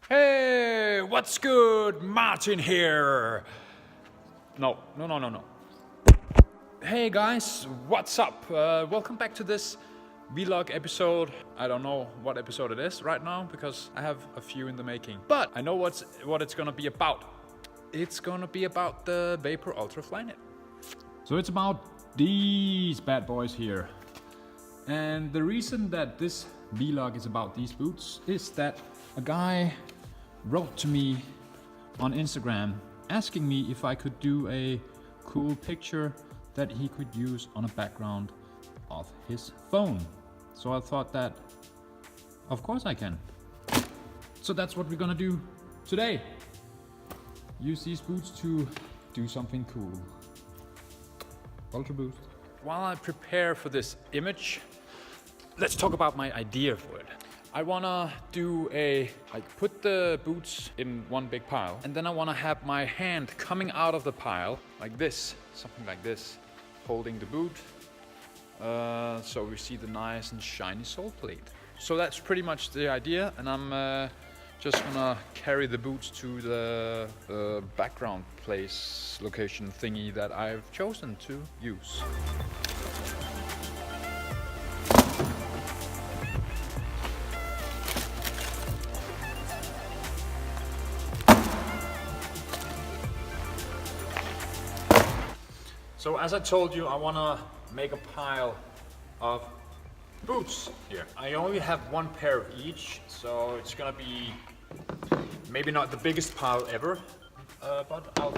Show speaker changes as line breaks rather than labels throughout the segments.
Hey, what's good? Martin here. No. Hey guys, what's up? Welcome back to this vlog episode. I don't know what episode it is right now because I have a few in the making. But I know what it's gonna be about. It's gonna be about the Vapor Ultra Flyknit. So it's about these bad boys here. And the reason that this vlog is about these boots is that a guy wrote to me on Instagram asking me if I could do a cool picture that he could use on a background of his phone. So I thought that, of course I can. So that's what we're gonna do today. Use these boots to do something cool. Ultra Boost. While I prepare for this image, let's talk about my idea for it. I wanna do put the boots in one big pile, and then I wanna have my hand coming out of the pile like this, something like this, holding the boot, so we see the nice and shiny sole plate. So that's pretty much the idea, and I'm just gonna carry the boots to the background place location thingy that I've chosen to use. So as I told you, I want to make a pile of boots here. I only have one pair of each, so it's going to be maybe not the biggest pile ever, but I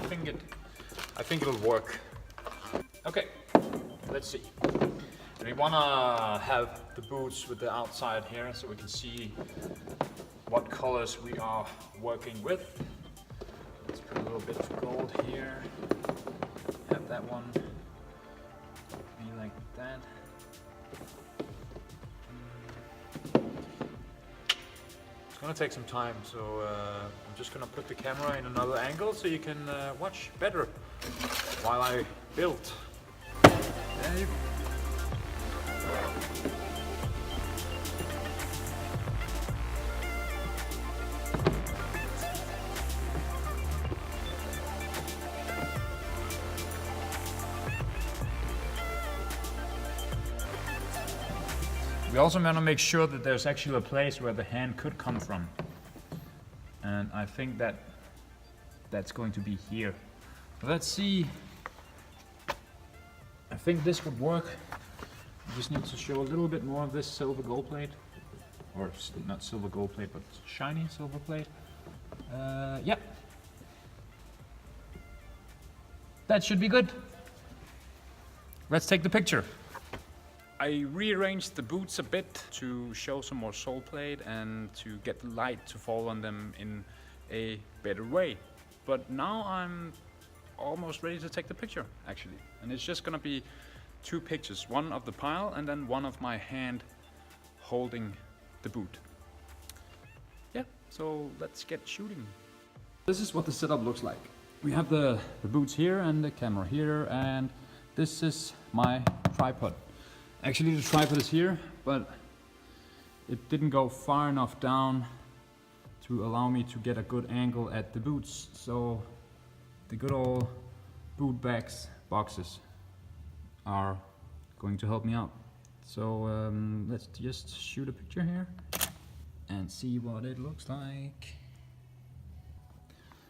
think it'll work. Okay, let's see. And we want to have the boots with the outside here so we can see what colors we are working with. Let's put a little bit of gold here. Have that one be like that. It's gonna take some time, so I'm just gonna put the camera in another angle so you can watch better while I build. There you go. We also want to make sure that there's actually a place where the hand could come from. And I think that's going to be here. Let's see. I think this would work. I just need to show a little bit more of this silver gold plate. Or not silver gold plate, but shiny silver plate. Yeah. That should be good. Let's take the picture. I rearranged the boots a bit to show some more sole plate and to get the light to fall on them in a better way. But now I'm almost ready to take the picture, actually. And it's just gonna be two pictures, one of the pile and then one of my hand holding the boot. Yeah, so let's get shooting. This is what the setup looks like. We have the boots here and the camera here, and this is my tripod. Actually, the tripod is here, but it didn't go far enough down to allow me to get a good angle at the boots. So the good old boot boxes are going to help me out. So let's just shoot a picture here and see what it looks like.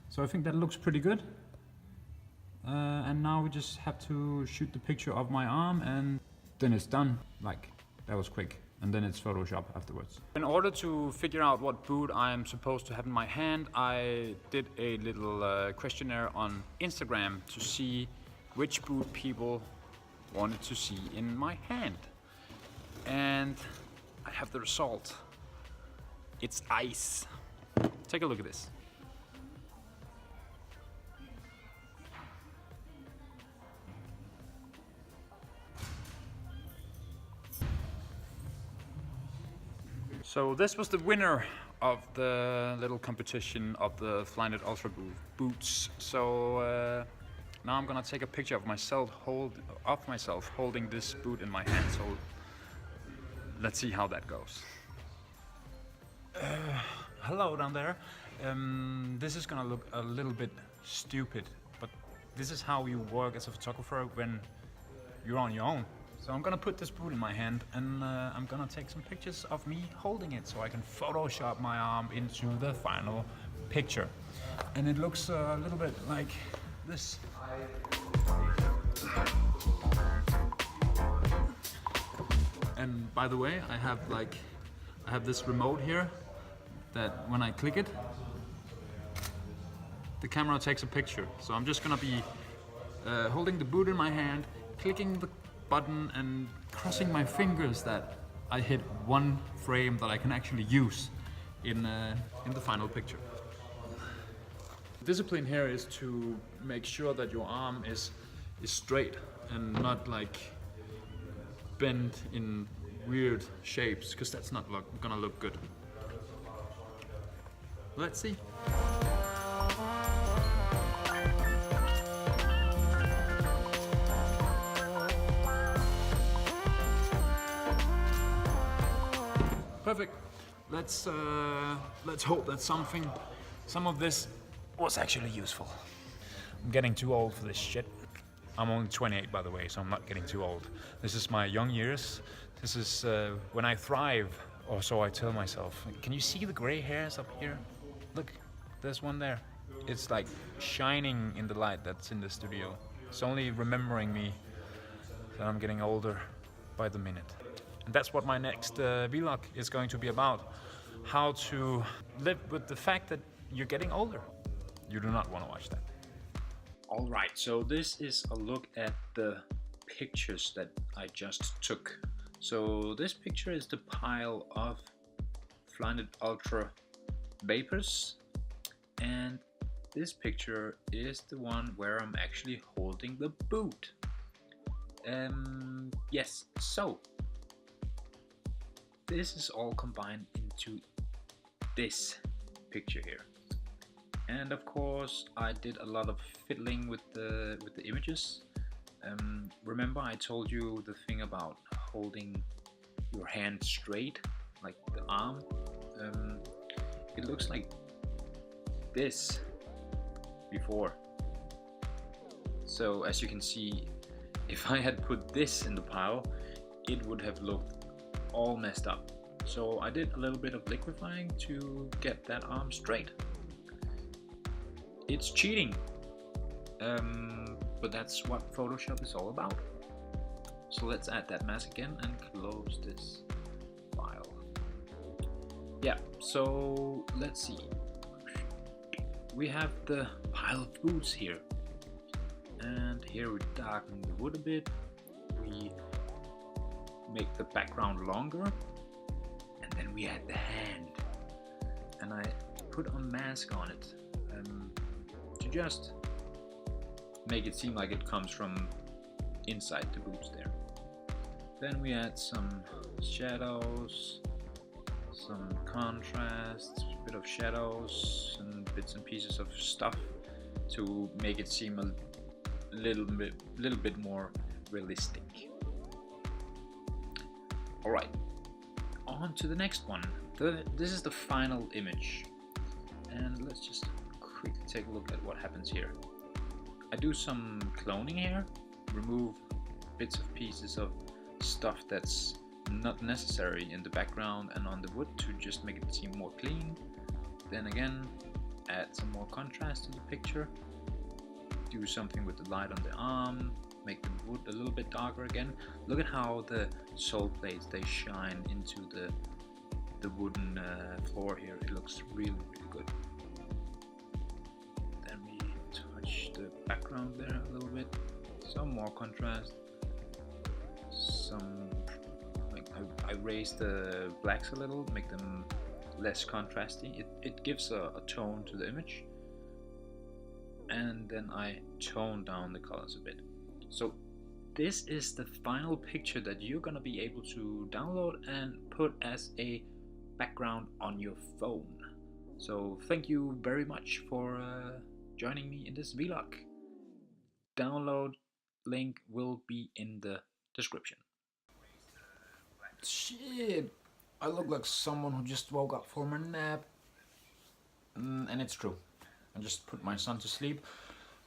So I think that looks pretty good. And now we just have to shoot the picture of my arm, and then it's done. Like, that was quick. And then it's Photoshop afterwards. In order to figure out what boot I'm supposed to have in my hand, I did a little questionnaire on Instagram to see which boot people wanted to see in my hand. And I have the result. It's ice. Take a look at this. So this was the winner of the little competition of the Flyknit Ultra boots. So now I'm gonna take a picture of myself holding this boot in my hand. So let's see how that goes. Hello down there. This is gonna look a little bit stupid, but this is how you work as a photographer when you're on your own. So I'm gonna put this boot in my hand and I'm gonna take some pictures of me holding it so I can Photoshop my arm into the final picture. And it looks a little bit like this. And by the way, I have this remote here that when I click it, the camera takes a picture. So I'm just gonna be holding the boot in my hand, clicking the button and crossing my fingers that I hit one frame that I can actually use in the final picture. The discipline here is to make sure that your arm is straight and not like bent in weird shapes, because that's not gonna look good. Let's see. Perfect. Let's hope that some of this was actually useful. I'm getting too old for this shit. I'm only 28, by the way, so I'm not getting too old. This is my young years. This is when I thrive, or so I tell myself. Can you see the gray hairs up here? Look, there's one there. It's like shining in the light that's in the studio. It's only remembering me that I'm getting older by the minute. And that's what my next vlog is going to be about. How to live with the fact that you're getting older. You do not want to watch that. Alright, so this is a look at the pictures that I just took. So this picture is the pile of Flyknit Ultra Vapors, and this picture is the one where I'm actually holding the boot. Yes, so this is all combined into this picture here. And of course I did a lot of fiddling with the images. Remember I told you the thing about holding your hand straight, like the arm? It looks like this before. So as you can see, if I had put this in the pile, it would have looked all messed up. So I did a little bit of liquefying to get that arm straight. It's cheating, but that's what Photoshop is all about. So let's add that mask again and close this file. Yeah, so let's see. We have the pile of boots here, and here we darken the wood a bit. We make the background longer, and then we add the hand, and I put a mask on it to just make it seem like it comes from inside the boots there. Then we add some shadows, some contrast, a bit of shadows and bits and pieces of stuff to make it seem a little bit more realistic. Alright, on to the next one. This is the final image, and let's just quickly take a look at what happens here. I do some cloning here, remove bits of pieces of stuff that's not necessary in the background and on the wood to just make it seem more clean. Then again, add some more contrast to the picture, do something with the light on the arm, make the wood a little bit darker again. Look at how the sole plates, they shine into the wooden floor here. It looks really good. Then we touch the background there a little bit, some more contrast, some like I raise the blacks a little, make them less contrasty. It gives a tone to the image, and then I tone down the colors a bit. So this is the final picture that you're gonna be able to download and put as a background on your phone. So thank you very much for joining me in this vlog. Download link will be in the description. Shit, I look like someone who just woke up from a nap. and it's true. I just put my son to sleep.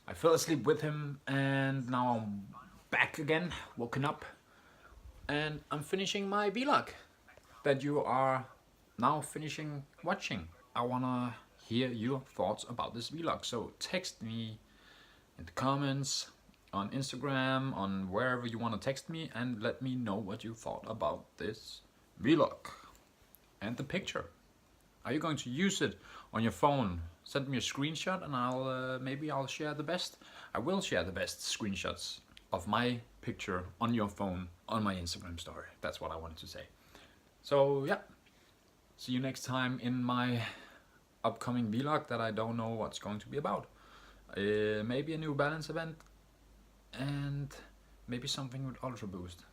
I fell asleep with him, and now I'm back again, woken up, and I'm finishing my vlog that you are now finishing watching. I wanna hear your thoughts about this vlog, so text me in the comments, on Instagram, on wherever you want to text me, and let me know what you thought about this vlog and the picture. Are you going to use it on your phone? Send me a screenshot and maybe I'll share the best. I will share the best screenshots of my picture on your phone on my Instagram story. That's what I wanted to say. So yeah, see you next time in my upcoming vlog that I don't know what's going to be about. Maybe a New Balance event, and maybe something with Ultra Boost.